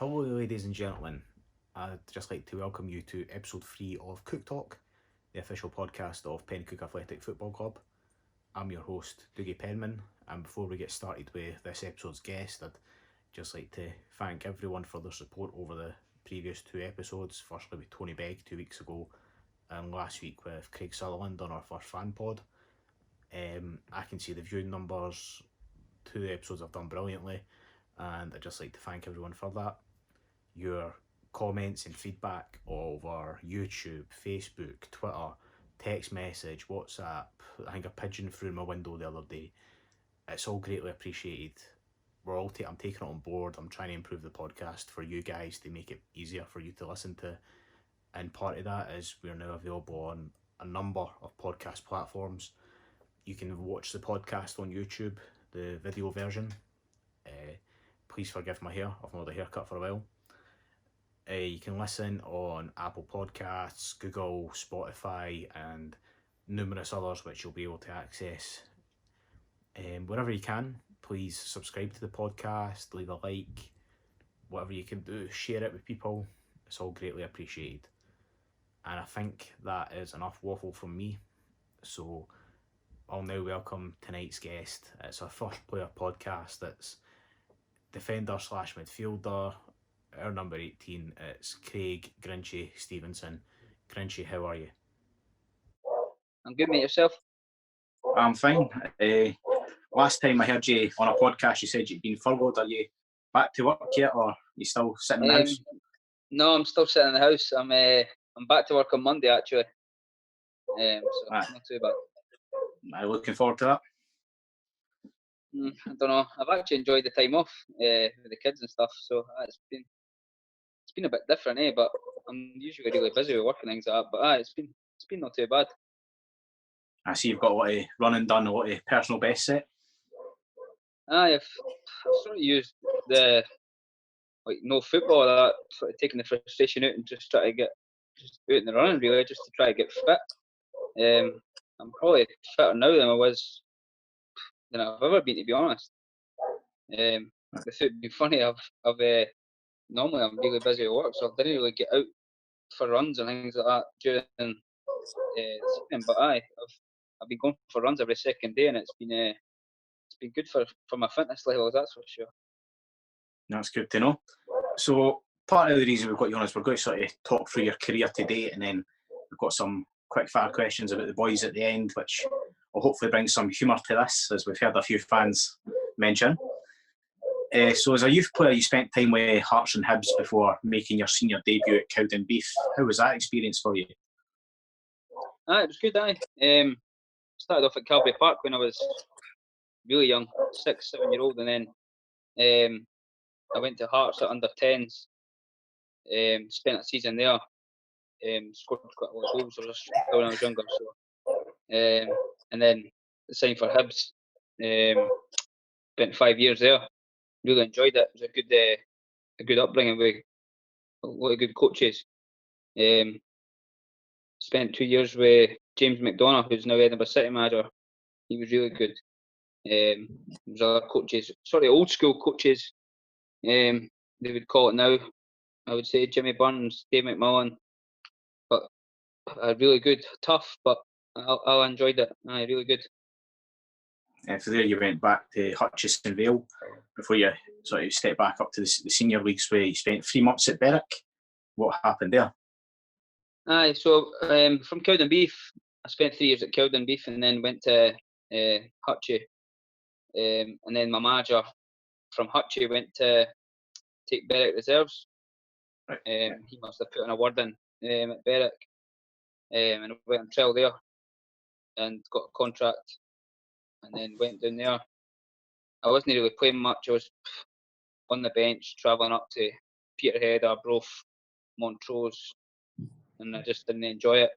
Hello, ladies and gentlemen. I'd just like to welcome you to episode 3 of Cuik Talk, the official podcast of Penicuik Athletic Football Club. I'm your host, Dougie Penman, and before we get started with this episode's guest, I'd just like to thank everyone for their support over the previous 2 episodes. Firstly with Tony Begg 2 weeks ago, and last week with Craig Sutherland on our first fan pod. I can see the viewing numbers. 2 episodes have done brilliantly, and I'd just like to thank everyone for that. Your comments and feedback over YouTube, Facebook, Twitter, text message, WhatsApp. I think a pigeon flew my window the other day. It's all greatly appreciated. I'm taking it on board. I'm trying to improve the podcast for you guys to make it easier for you to listen to. And part of that is we're now available on a number of podcast platforms. You can watch the podcast on YouTube, the video version. Please forgive my hair. I've not had a haircut for a while. You can listen on Apple Podcasts, Google, Spotify, and numerous others which you'll be able to access. Wherever you can, please subscribe to the podcast, leave a like, whatever you can do, share it with people. It's all greatly appreciated. And I think that is enough waffle from me. So I'll now welcome tonight's guest. It's our first player podcast. It's defender / midfielder. Our number 18, it's Craig Grinchy Stevenson. Grinchy, how are you? I'm good, mate. Yourself? I'm fine. Last time I heard you on a podcast, you said you'd been furloughed. Are you back to work yet, or are you still sitting in the house? No, I'm still sitting in the house. I'm back to work on Monday, actually. So not too bad. Am I looking forward to that? I don't know. I've actually enjoyed the time off with the kids and stuff, so it's been a bit different, but I'm usually really busy with work and things like that. But it's been not too bad. I see you've got a lot of running done, a lot of personal best set. I've sort of used the no football, that sort of taking the frustration out and just try to get just out in the running, really, just to try to get fit. I'm probably fitter now than I've ever been, to be honest. If it'd be funny, I've normally I'm really busy at work, so I didn't really get out for runs and things like that during the season. But I've been going for runs every second day, and it's been good for my fitness levels, that's for sure. That's good to know. So part of the reason we've got you on is we're going to sort of talk through your career to date, and then we've got some quick fire questions about the boys at the end, which will hopefully bring some humour to this, as we've heard a few fans mention. So as a youth player, you spent time with Hearts and Hibs before making your senior debut at Cowdenbeath. How was that experience for you? It was good. Started off at Calvary Park when I was really young, 6, 7-year-old, and then I went to Hearts at under 10s. Spent a season there. Scored quite a lot of goals when I was younger. So, and then signed for Hibs. Spent 5 years there. Really enjoyed it. It was a good upbringing with a lot of good coaches. Spent 2 years with James McDonough, who's now Edinburgh City manager. He was really good. There was other coaches, sort of old school coaches, they would call it now. I would say Jimmy Burns, Dave McMillan, but really good, tough, but I enjoyed it. Really good. So there you went back to Hutchison Vale before you sort of stepped back up to the senior leagues, where you spent 3 months at Berwick. What happened there? So from Cowdenbeath, I spent 3 years at Cowdenbeath and then went to Hutchie. And then my manager from Hutchie went to take Berwick reserves. Right. He must have put in a word in at Berwick. And I went on trial there and got a contract, and then went down there. I wasn't really playing much. I was on the bench, travelling up to Peterhead, Arbroath, Montrose, and I just didn't enjoy it.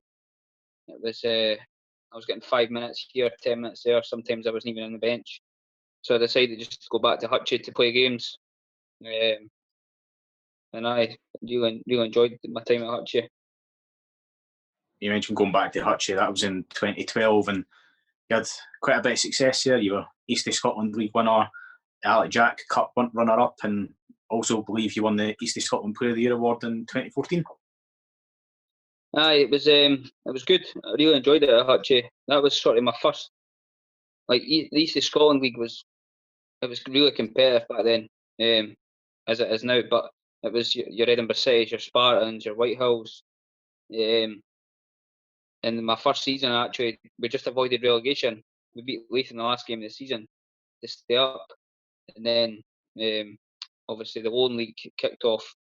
It was I was getting 5 minutes here, 10 minutes there. Sometimes I wasn't even on the bench. So I decided just to go back to Hutchie to play games. And I really enjoyed my time at Hutchie. You mentioned going back to Hutchie. That was in 2012, and you had quite a bit of success there. You were East of Scotland League winner, Alec Jack Cup runner-up, and also believe you won the East of Scotland Player of the Year award in 2014. Aye, it was good. I really enjoyed it at Hutchie. That was sort of my first, like, the East of Scotland League was really competitive back then, as it is now. But it was your Edinburgh Cities, your Spartans, your Whitehills. In my first season, actually, we just avoided relegation. We beat Leith in the last game of the season to stay up, and then obviously the Lowland League kicked off,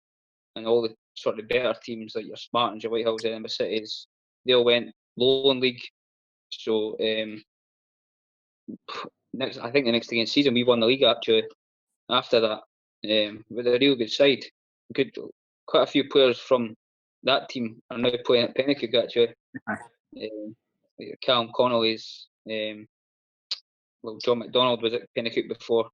and all the sort of better teams like your Spartans, your Whitehills, Edinburgh Cities, they all went Lowland League. So I think the next against season we won the league actually. After that, with a real good side, quite a few players from that team are now playing at Penicuik actually. Callum Connolly's, John McDonald was at Penicuik before.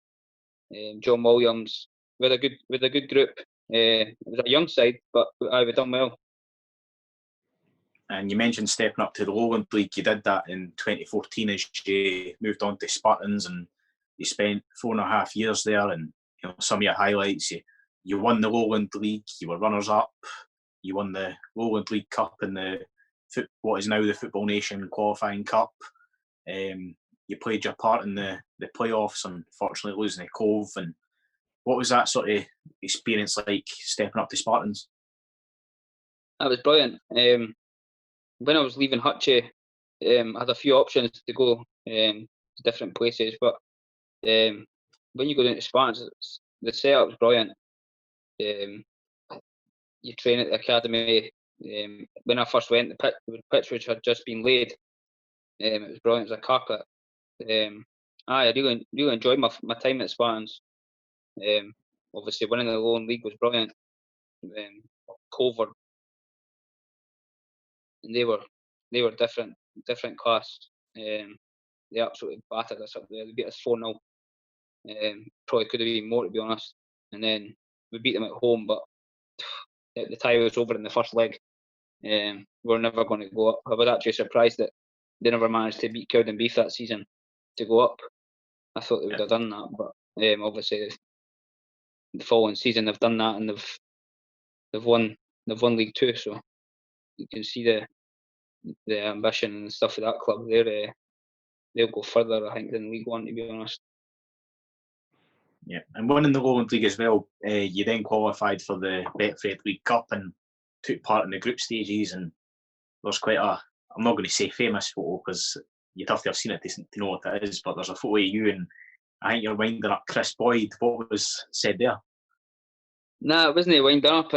John Williams, with a good group. It was a young side, but we've done well. And you mentioned stepping up to the Lowland League. You did that in 2014 as you moved on to Spartans, and you spent 4.5 years there. And some of your highlights: you won the Lowland League, you were runners up, you won the Lowland League Cup and what is now the Football Nation Qualifying Cup. You played your part in the playoffs, unfortunately losing the Cove. And what was that sort of experience like, stepping up to Spartans? That was brilliant. When I was leaving Hutchie, I had a few options to go to different places, but when you go down to Spartans, the setup's brilliant. You train at the academy. When I first went, the pitch which had just been laid. It was brilliant. It was a carpet. I really enjoyed my time at Spartans. Obviously, winning the Lowland League was brilliant. Cover, and they were different class. They absolutely battered us up there. They beat us 4-0. Probably could have been more, to be honest. And then we beat them at home, but the tie was over in the first leg. We're never going to go up. I was actually surprised that they never managed to beat Cowden Beef that season to go up. I thought they would have done that, but obviously the following season they've done that, and they've won League Two. So you can see the ambition and stuff of that club. They'll go further, I think, than League One, to be honest. Yeah, and winning the Lowland League as well, you then qualified for the Betfred League Cup and took part in the group stages. And there's quite I'm not going to say famous photo because you'd have to have seen it to know what it is, but there's a photo of you and I think you're winding up Chris Boyd. What was said there? Nah, it wasn't winding up.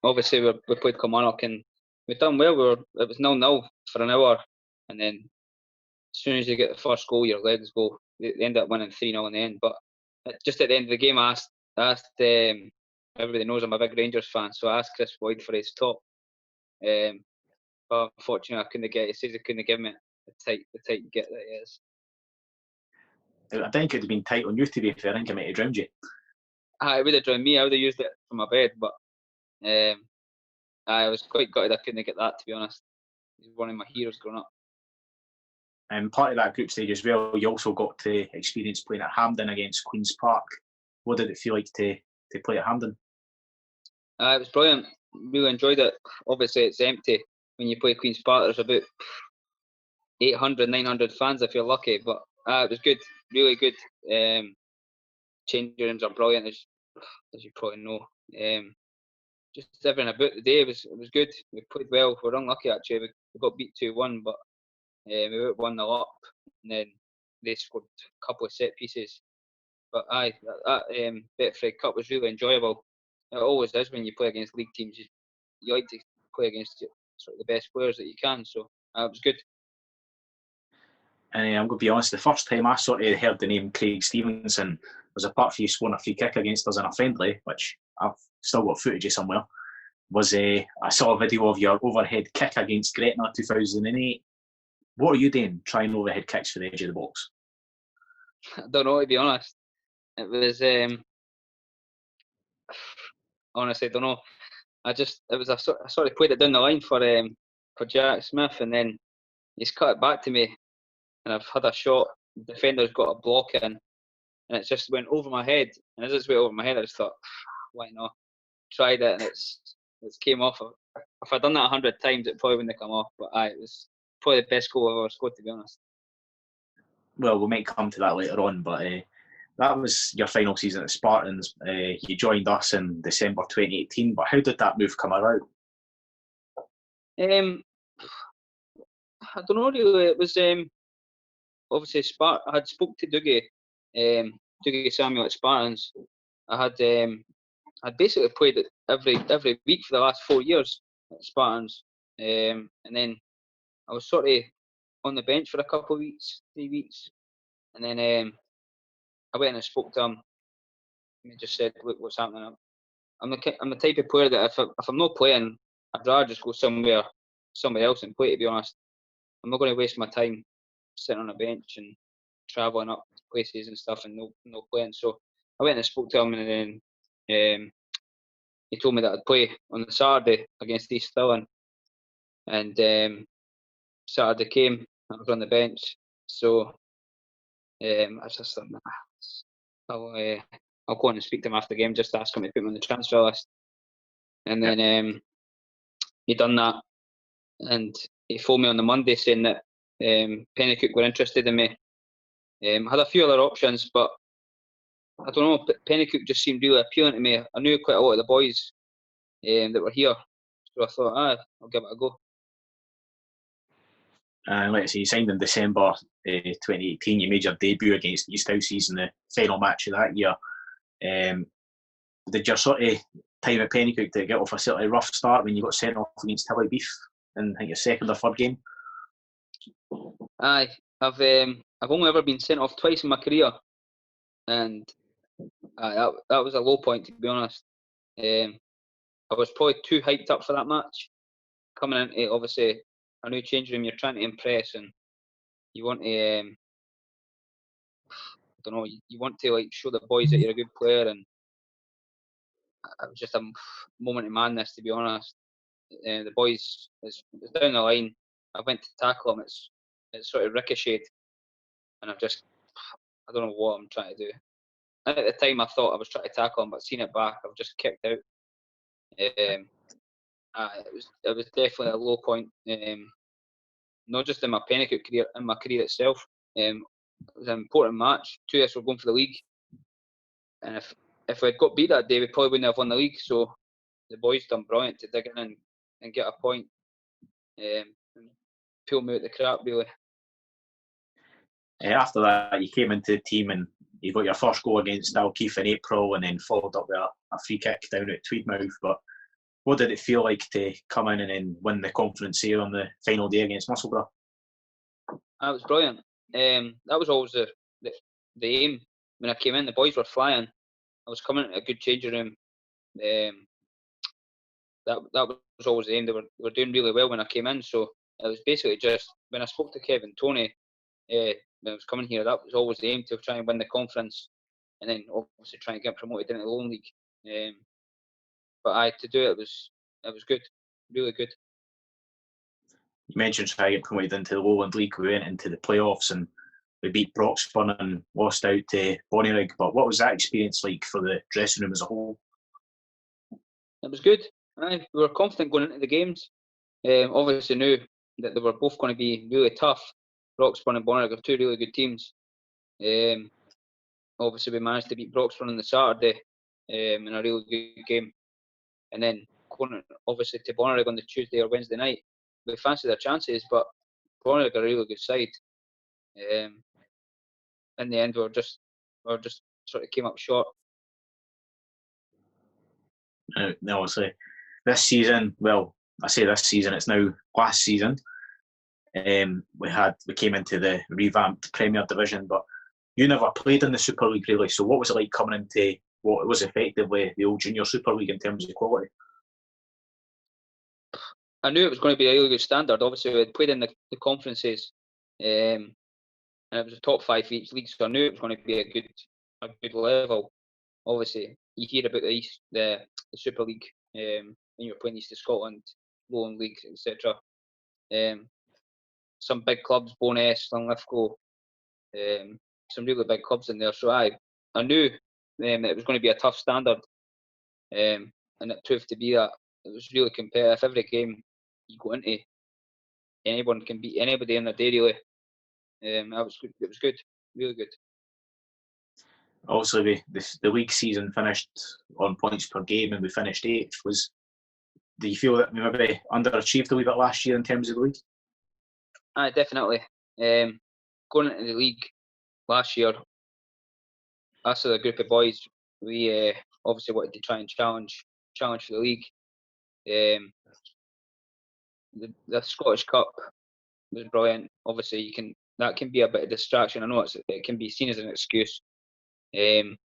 Obviously, we played Kilmarnock and we done well. It was 0-0 for an hour, and then as soon as you get the first goal, your legs go. They end up winning 3-0 in the end. But just at the end of the game, I asked everybody knows I'm a big Rangers fan, so I asked Chris Boyd for his top. But unfortunately, I couldn't get it. He says he couldn't give me the tight get that he is. I think it would have been tight on you, to be fair. I think I might have drowned you. It would have drowned me. I would have used it for my bed, but I was quite gutted I couldn't get that, to be honest. He's one of my heroes growing up. And part of that group stage as well, you also got to experience playing at Hampden against Queen's Park. What did it feel like to play at Hampden? It was brilliant. Really enjoyed it. Obviously, it's empty when you play Queen's Park. There's about 800, 900 fans if you're lucky, but it was good, really good. Changing rooms are brilliant, as you probably know. Just everything about the day was good. We played well. We were unlucky actually. We got beat 2-1, but we went 1-0 up, and then they scored a couple of set pieces. But that Betfred Cup was really enjoyable. It always is when you play against league teams. You like to play against sort of the best players that you can. So it was good. And I'm going to be honest, the first time I sort of heard the name Craig Stevenson was apart from you scoring a free kick against us in a friendly, which I've still got footage of somewhere, was I saw a video of your overhead kick against Gretna 2008. What are you doing trying overhead kicks for the edge of the box? I don't know, to be honest. It was honestly, I don't know. I sort of played it down the line for Jack Smith, and then he's cut it back to me, and I've had a shot. The defender's got a block in, and it just went over my head. And as it went over my head, I just thought, why not? Tried it, and it's came off. If I'd done that 100 times, it probably wouldn't have come off. But it was probably the best goal I've ever scored, to be honest. Well, we might come to that later on, but that was your final season at Spartans. You joined us in December 2018, but how did that move come about? I don't know really. It was obviously I had spoke to Dougie Samuel at Spartans. I had basically played it every week for the last 4 years at Spartans, and then I was sort of on the bench for a couple of weeks, 3 weeks, and then I went and spoke to him. And he just said, "Look, what's happening? I'm the type of player that if I'm not playing, I'd rather just go somewhere else and play. To be honest, I'm not going to waste my time sitting on a bench and travelling up places and stuff and no playing." So I went and spoke to him, and then he told me that I'd play on the Saturday against East Stirling, and Saturday came, I was on the bench, so I just thought, nah, I'll go on and speak to him after the game, just to ask him to put me on the transfer list. And then he done that, and he phoned me on the Monday saying that Penicuik were interested in me. I had a few other options, but I don't know, Penicuik just seemed really appealing to me. I knew quite a lot of the boys that were here, so I thought, I'll give it a go. And like I say, you signed in December 2018. You made your debut against East Houses in the final match of that year. Did your sort of time at Penicuik to get off a sort of rough start when you got sent off against Tilly Beef in I think your second or third game? Aye, I've only ever been sent off twice in my career, and that was a low point, to be honest. I was probably too hyped up for that match. Coming into obviously a new changing room, you're trying to impress, and you want to, I don't know, you want to like show the boys that you're a good player, and it was just a moment of madness, to be honest. The boys, it's down the line. I went to tackle him. It sort of ricocheted, and I don't know what I'm trying to do. And at the time, I thought I was trying to tackle him, but seeing it back, I've just kicked out. It was definitely a low point. Not just in my Penicuik career, in my career itself. It was an important match. Two of us were going for the league, and if we'd got beat that day, we probably wouldn't have won the league. So the boys done brilliant to dig in and get a point, and pull me out the crap, really. After that, you came into the team and you got your first goal against Dalkeith in April, and then followed up with a free kick down at Tweedmouth. But what did it feel like to come in and then win the Conference here on the final day against Musselburgh? That was brilliant. That was always the aim. When I came in, the boys were flying. I was coming into a good changing room. That was always the aim. They were doing really well when I came in. So it was basically just when I spoke to Kevin Tony when I was coming here. That was always the aim, to try and win the conference, and then obviously try and get promoted into the Lone League. But to do it was good, really good. You mentioned trying to get promoted into the Lowland League. We went into the playoffs and we beat Broxburn and lost out to Bonnyrigg. But what was that experience like for the dressing room as a whole? It was good. We were confident going into the games. Obviously knew that they were both going to be really tough. Broxburn and Bonnyrigg are two really good teams. Obviously we managed to beat Broxburn on the Saturday in a really good game. And then going obviously to Bonnyrigg on the Tuesday or Wednesday night. We fancied their chances, but Bonnyrigg are a really good side. In the end, we just sort of came up short. Obviously, this season, well, I say this season, it's now last season. We came into the revamped Premier Division, but you never played in the Super League really. So what was it like coming into what was effectively the old Junior Super League in terms of quality? I knew it was going to be a really good standard. Obviously, we had played in the conferences, and it was a top 5 for each league, so I knew it was going to be a good level. Obviously, you hear about the Super League when you're playing East of Scotland, Lowland Leagues, etc. Some big clubs, Bo'ness, Linlithgow, some really big clubs in there. So I knew that it was going to be a tough standard, and it proved to be that. It was really competitive. Every game you go into, anyone can beat anybody in the day, really. That was good. It was good, really good. Obviously, the league season finished on points per game, and we finished 8th. Do you feel that we maybe underachieved a wee bit last year in terms of the league? Aye, definitely. Going into the league last year, us as a group of boys, we obviously wanted to try and challenge for the league. The Scottish Cup was brilliant. Obviously, that can be a bit of distraction. I know it can be seen as an excuse. It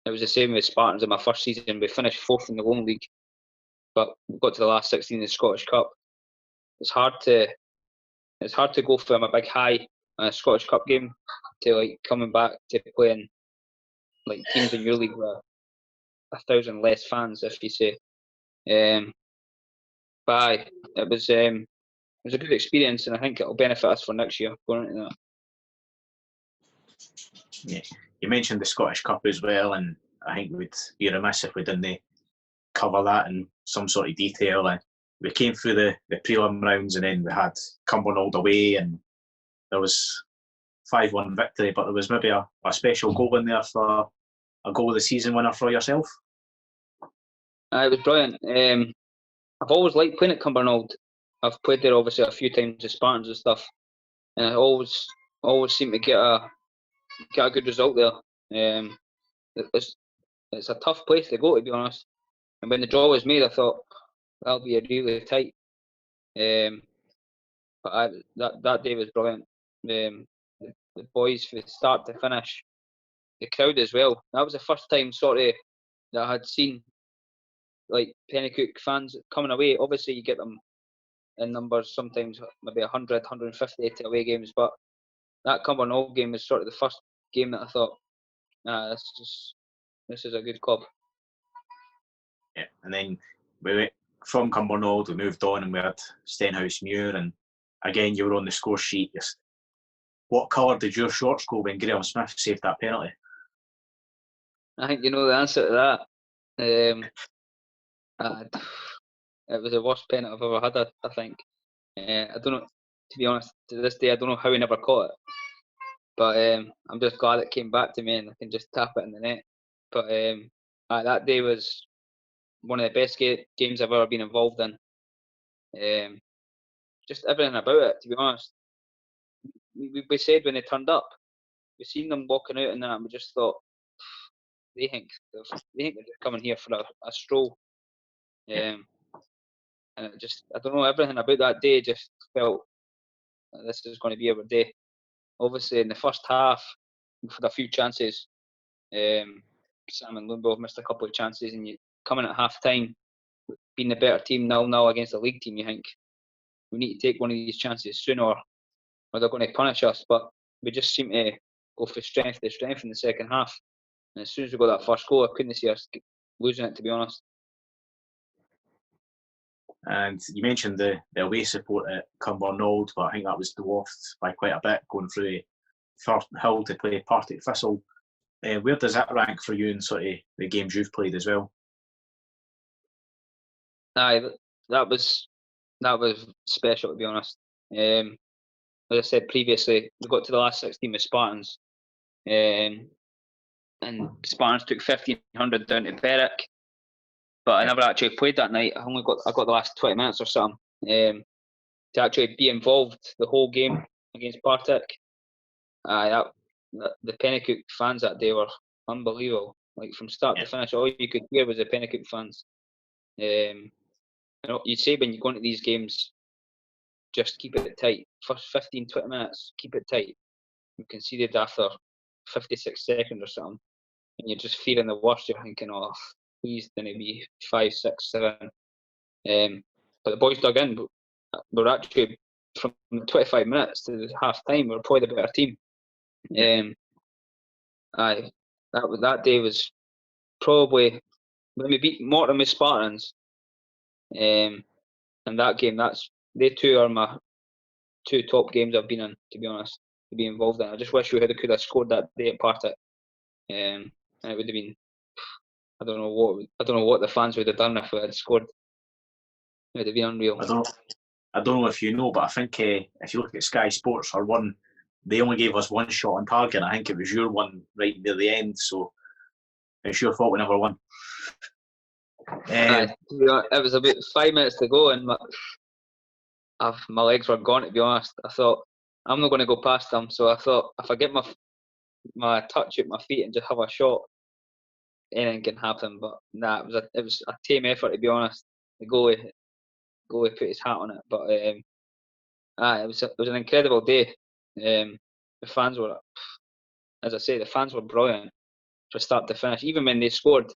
was the same with Spartans in my first season. We finished 4th in the Lone League, but we got to the last 16 in the Scottish Cup. It's hard to go from a big high in a Scottish Cup game to like coming back to playing like teams in your league with 1,000 less fans, if you say. But aye, it was a good experience, and I think it'll benefit us for next year going into that. Yeah, you mentioned the Scottish Cup as well, and I think we'd be remiss if we didn't cover that in some sort of detail. And we came through the prelim rounds, and then we had Cumbernauld away, and there was 5-1 victory, but there was maybe a special goal in there for a goal of the season winner for yourself. It was brilliant. I've always liked playing at Cumbernauld. I've played there obviously a few times with Spartans and stuff, and I always seem to get a good result there. It's a tough place to go, to be honest. And when the draw was made, I thought that'll be a really tight. But that day was brilliant. The boys from start to finish, the crowd as well. That was the first time that I had seen like Penicuik fans coming away. Obviously, you get them in numbers, sometimes maybe 100, 150 to away games. But that Cumbernauld game was sort of the first game that I thought, this is a good club. Yeah, and then we went from Cumbernauld, we moved on, and we had Stenhousemuir, and again you were on the score sheet. What colour did your shorts go when Graham Smith saved that penalty? I think you know the answer to that. It was the worst penalty I've ever had, I think. I don't know, to be honest, to this day, I don't know how he never caught it. But I'm just glad it came back to me and I can just tap it in the net. But that day was one of the best games I've ever been involved in. Just everything about it, to be honest. We said when they turned up, we seen them walking out and that, and we just thought, they think they're just coming here for a stroll. And it just, I don't know, everything about that day just felt like this is going to be our day. Obviously, in the first half, we've had a few chances. Sam and Lundberg missed a couple of chances, and you coming at half time, being the better team 0-0 against the league team, you think we need to take one of these chances soon, or they're going to punish us. But we just seem to go from strength to strength in the second half. And as soon as we got that first goal, I couldn't see us losing it, to be honest. And you mentioned the away support at Cumbernauld, but I think that was dwarfed by quite a bit going through Firth Hill to play Partick Thistle. Where does that rank for you in sort of the games you've played as well? Aye, that was special, to be honest. As I said previously, we got to the last 16 with Spartans, and Spartans took 1,500 down to Berwick. But I never actually played that night. I got the last 20 minutes or something. To actually be involved the whole game against Partick. The Penicuik fans that day were unbelievable. Like from start to finish, all you could hear was the Penicuik fans. You say when you go into these games, just keep it tight. First 15, 20 minutes, keep it tight. You conceded after 56 seconds or something, and you're just feeling the worst. You're thinking, oh, please don't it be 5, 6, 7. But the boys dug in. We're actually from 25 minutes to half time. We're probably the better team. That day was probably when we beat Morton with Spartans. And that game, they two are my 2 top games I've been in, to be honest, to be involved in. I just wish we could have scored that day at Partick. and it would have been, I don't know what the fans would have done if we had scored. It would have been unreal. I don't know if you know, but I think if you look at Sky Sports for one, they only gave us one shot on target. I think it was your one right near the end, so it's your fault we never won. It was about 5 minutes to go, and my legs were gone, to be honest. I thought, I'm not going to go past them, so I thought, if I get my touch at my feet and just have a shot, anything can happen. But nah, it was a team effort, to be honest. The goalie put his hat on it, but it was an incredible day. The fans were, as I say, the fans were brilliant from start to finish. Even when they scored,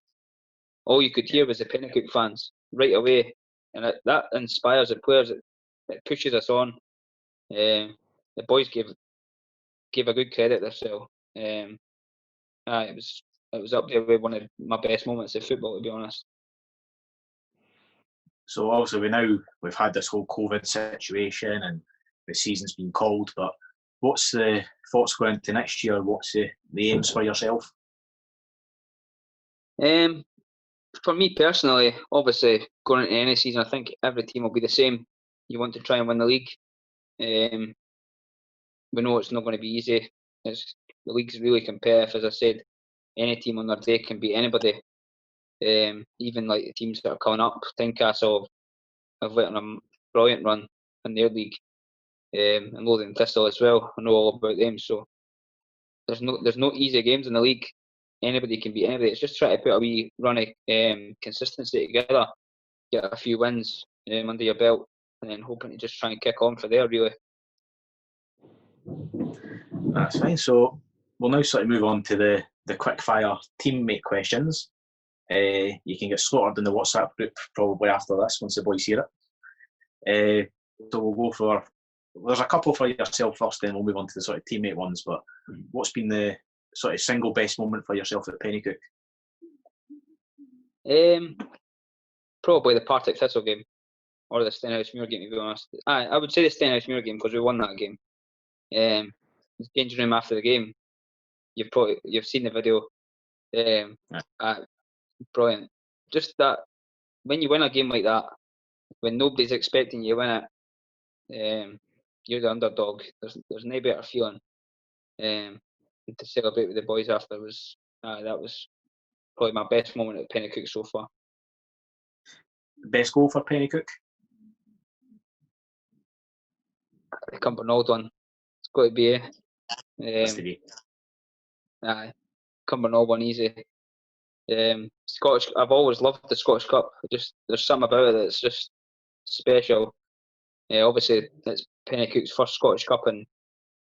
all you could hear was the Penicuik fans right away, and that inspires the players. It pushes us on. The boys gave a good credit themselves. It was up there with one of my best moments of football, to be honest. So obviously we've had this whole COVID situation and the season's been called, but what's the thoughts going into next year? What's the aims for yourself? For me personally, obviously going into any season, I think every team will be the same. You want to try and win the league. We know it's not going to be easy. The league's really competitive, as I said. Any team on their day can beat anybody. Even like the teams that are coming up, Tynecastle have went on a brilliant run in their league, and Lothian Thistle as well. I know all about them. So there's no easy games in the league. Anybody can beat anybody. It's just trying to put a wee run of consistency together, get a few wins under your belt, and then hoping to just try and kick on for there, really. That's fine. So we'll now sort of move on to the quick fire teammate questions. You can get slaughtered in the WhatsApp group probably after this once the boys hear it. So we'll go for, there's a couple for yourself first, then we'll move on to the sort of teammate ones. But what's been the sort of single best moment for yourself at Penicuik? Probably the Partick Thistle game, or the Stenhousemuir game, to be honest. I would say the Stenhousemuir game because we won that game. The changing room after the game, you've seen the video. Brilliant. Just that when you win a game like that, when nobody's expecting you to win it, you're the underdog. There's no better feeling. And to celebrate with the boys after that was probably my best moment at Penicuik so far. Best goal for Penicuik? The Cumbernauld one. It's got to be. Cumbernauld one easy. Scottish. I've always loved the Scottish Cup. There's something about it that's just special. Obviously, it's Penicuik's first Scottish Cup in,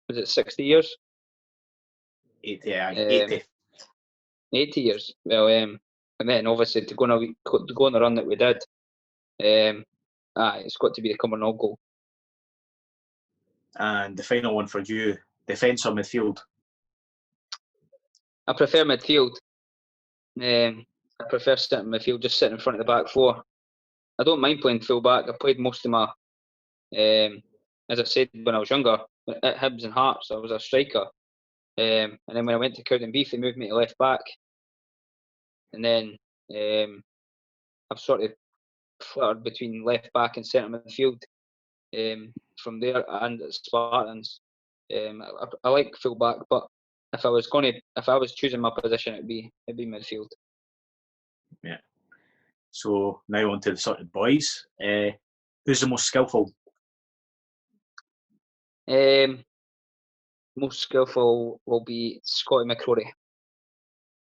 was it 60 years? 80. 80 years. Well, and then obviously to go on the run that we did, it's got to be the Cumbernauld goal. And the final one for you, defence or midfield? I prefer midfield. I prefer sitting in midfield, just sitting in front of the back four. I don't mind playing full back. I played most of my, as I said, when I was younger, at Hibs and Hearts, I was a striker. And then when I went to Cowdenbeath, they moved me to left back. And then I've sort of fluttered between left back and centre midfield from there, and at Spartans. I like full back, but if I was choosing my position, it'd be midfield. Yeah. So now on to the sort of boys. Who's the most skillful? Most skillful will be Scotty McCrory.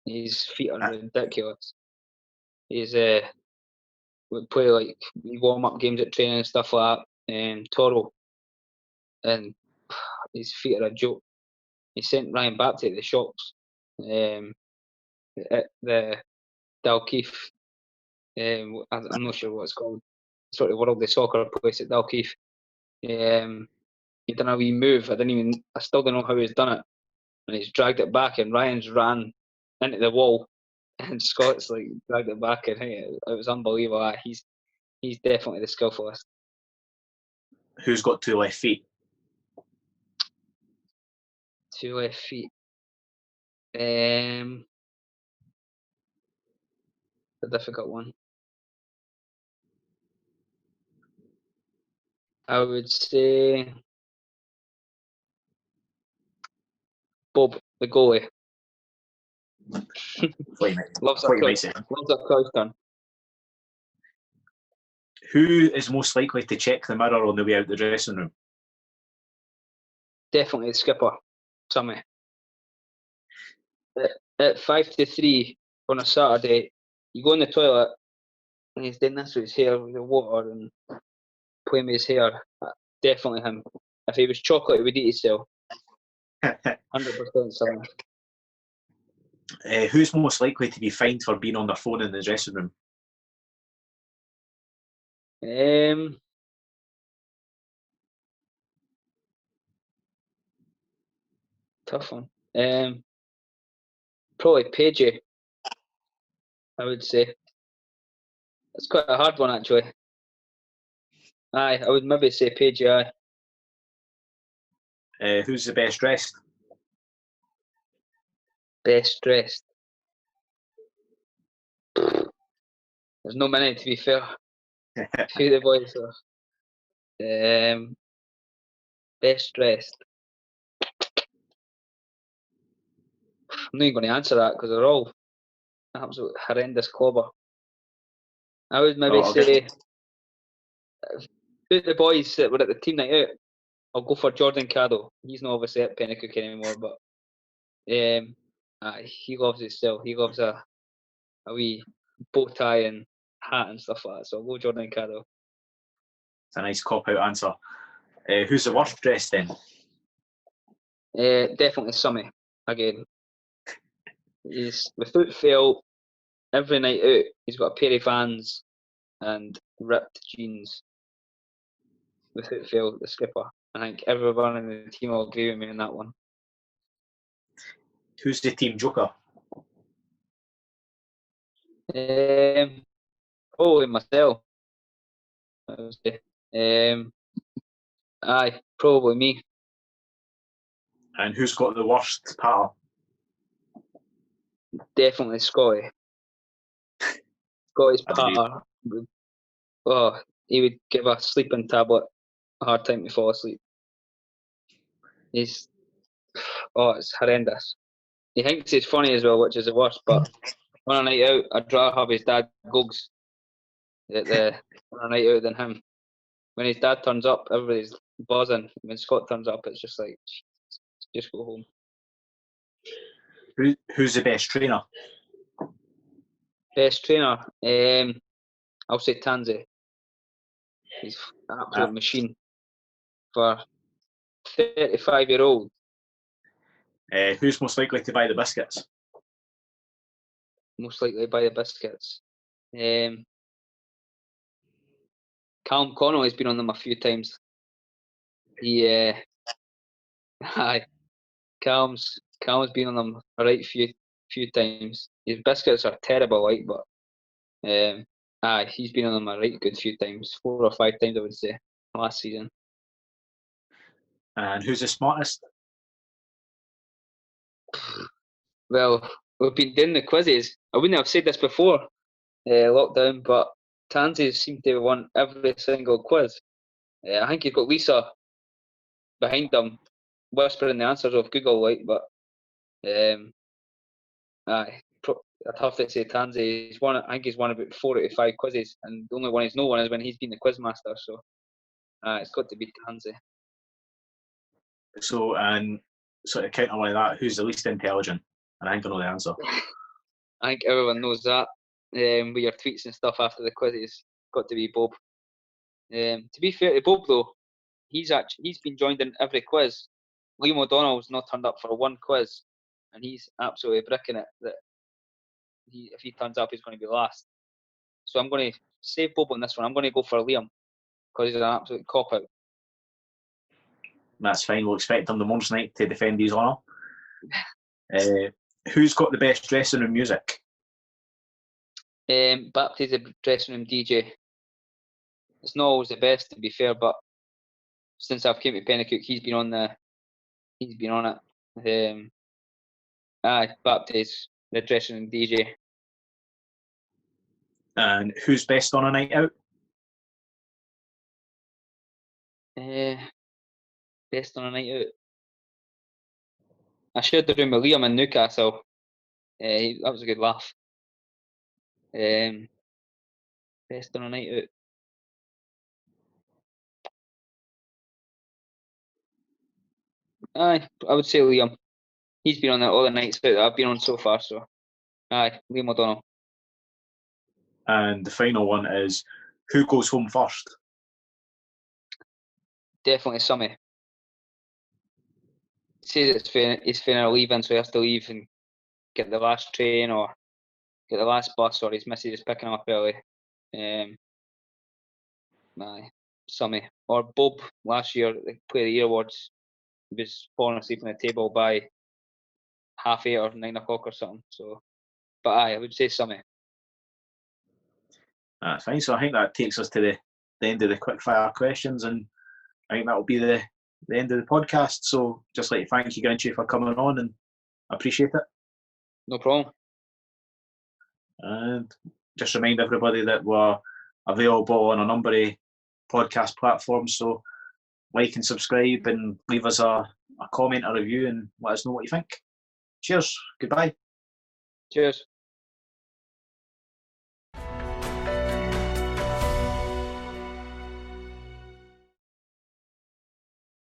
His feet are ridiculous. He's we play like warm up games at training and stuff like that. Toro, and his feet are a joke. He sent Ryan Baptiste to the shops. At the Dalkeith. I'm not sure what it's called. Sort of World of Soccer place at Dalkeith. He done a wee move. I still don't know how he's done it. And he's dragged it back, and Ryan's ran into the wall, and Scott's like dragged it back, and hey, it was unbelievable. He's definitely the skillfulest. Who's got 2 left feet? 2 left feet. A difficult one. I would say Bob, the goalie. Loves a crouch turn. Who is most likely to check the mirror on the way out the dressing room? Definitely the skipper, Sammy. At 2:55 on a Saturday, you go in the toilet and he's doing this with his hair, with the water and playing with his hair. Definitely him. If he was chocolate, he would eat himself. 100% Sammy. Who's most likely to be fined for being on their phone in the dressing room? Tough one. Probably Pagey, I would say. It's quite a hard one, actually. Aye, I would maybe say Pagey, aye. Who's the best dressed? Best dressed. There's no many, to be fair. A few of the boys are. Best dressed. I'm not even going to answer that because they're all absolute horrendous clobber. I would maybe say the boys that were at the team night out, I'll go for Jordan Caddo. He's not obviously at Penicuik anymore, but he loves it still. He loves a wee bow tie and hat and stuff like that. So I'll go Jordan Caddo. It's a nice cop-out answer. Who's the worst dressed then? Definitely Summy again. He's without fail every night out. He's got a pair of Vans and ripped jeans. Without fail, the skipper. I think everyone in the team will agree with me on that one. Who's the team joker? Probably myself. Aye, probably me. And who's got the worst patter? Definitely Scotty. Scotty's patter. Oh, he would give a sleeping tablet a hard time to fall asleep. It's horrendous. He thinks it's funny as well, which is the worst, but on a night out, I'd rather have his dad Gogs on a night out than him. When his dad turns up, everybody's buzzing. When Scott turns up, it's just like, just go home. Who's the best trainer? Best trainer? I'll say Tansy. He's an absolute machine for 35-year-old. Who's most likely to buy the biscuits? Most likely to buy the biscuits. Callum Connolly's been on them a few times. Callum's been on them a right few times. His biscuits are terrible, like, but he's been on them a right good few times, 4 or 5 times, I would say, last season. And who's the smartest? Well, we've been doing the quizzes. I wouldn't have said this before lockdown, but Tansy seemed to have won every single quiz. I think he's got Lisa behind him, whispering the answers off Google, like, but I'd have to say Tansy. I think he's won about 4 out of 5 quizzes, and the only one he's no one is when he's been the quiz master. So it's got to be Tansy. So, and sort of counter like that, who's the least intelligent? And I think I know the answer. I think everyone knows that. With your tweets and stuff after the quizzes, got to be Bob. To be fair to Bob though, he's been joined in every quiz. Liam O'Donnell's not turned up for one quiz, and he's absolutely bricking it that if he turns up, he's going to be last. So I'm going to save Bob on this one. I'm going to go for Liam because he's an absolute cop out. That's fine. We'll expect him the Monday night to defend his honour. Who's got the best dressing room music? Baptist's a dressing room DJ. It's not always the best, to be fair, but since I've came to Penicuik, he's been on it. Aye, Baptiste, the dressing room DJ. And who's best on a night out? Best on a night out. I shared the room with Liam in Newcastle. That was a good laugh. Best on a night out. Aye, I would say Liam. He's been on all the nights out that I've been on so far, so aye, Liam O'Donnell. And the final one is, who goes home first? Definitely Summy. Says he's finna leaving, so he has to leave and get the last train or get the last bus, or his missus is picking him up early. Aye, Summy. Or Bob last year, the Player of the Year awards. He was falling asleep on the table by 8:30 or 9 o'clock or something. So, but aye, I would say Summy. That's fine. So I think that takes us to the end of the quick fire questions, and I think that will be the end of the podcast. So just like to thank you, Grinchy, for coming on, and I appreciate it. No problem. And just remind everybody that we're available on a number of podcast platforms. So like and subscribe and leave us a comment, a review, and let us know what you think. Cheers. Goodbye. Cheers.